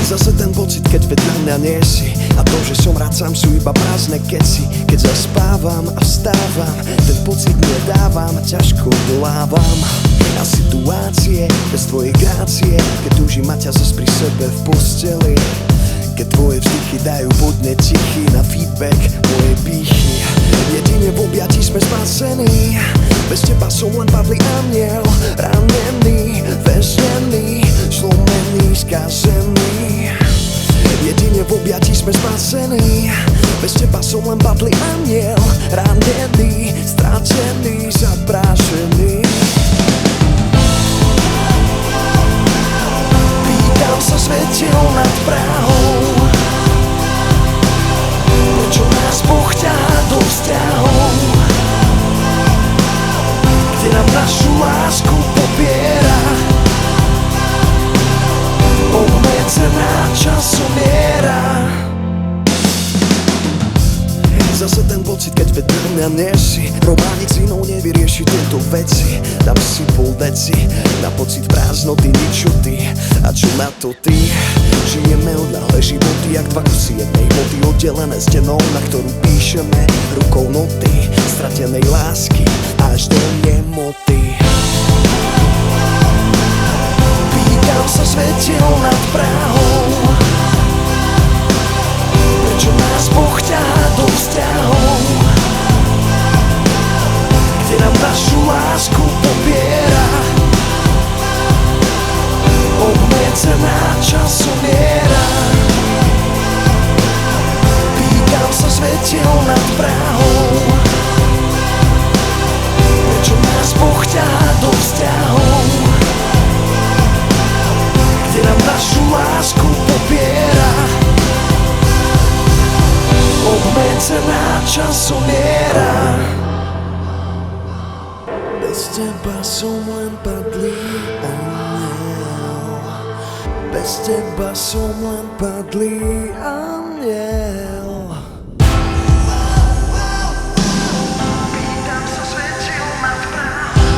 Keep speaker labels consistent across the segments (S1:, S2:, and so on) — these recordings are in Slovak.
S1: Zase ten pocit, keď vedľa mňa nie si, a to, že som rád sám, sú iba prázdne keci. Keď zaspávam a vstávam, ten pocit nedávam, ťažko dolávam. A situácie bez tvojej grácie, keď túžim mať ťa zas pri sebe v posteli. Keď tvoje vzdychy dajú podne tichy na feedback mojej pýchy. Jedine v objatí sme spasení, bez teba som len padlý aniel, ranený, väznený, zlomený, skazený. Jedine v objatí sme spasení, bez teba som len padlý aniel, ranený, stratený, zaprášený. Pýtam sa svetiel nad Prahou, prečo nás Boh ťahá do vzťahov, kde nám našu lásku popiera. Obmedzená časomiera. Zase ten pocit, keď vedľa mňa nie si, robánik s inou nevyrieši tieto veci. Dám si pol deci na pocit prázdnoty, ničoty. A čo na to ty? Žijeme odnáhle životy, jak dva kusy jednej hmoty, oddelené stenou, na ktorú píšeme rukou noty stratenej lásky až do nemoty. Pýtam sa svetiel nad Prahou, prečo nás Boh ťahá do vzťahov, kde nám našu lásku popiera. Obmedzená časomiera. Pýtam sa svetiel nad Prahou, prečo nás Boh ťahá do vzťahov, kde nám našu lásku popiera. Obmedzená časomiera. Bez teba som len padlý aniel, bez teba som len padlý aniel. Pýtam sa svetiel nad Prahou,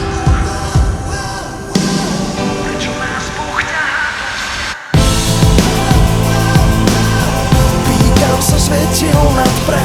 S1: prečo nás Boh ťahá do vzťahov. Pýtam sa svetiel nad Prahou,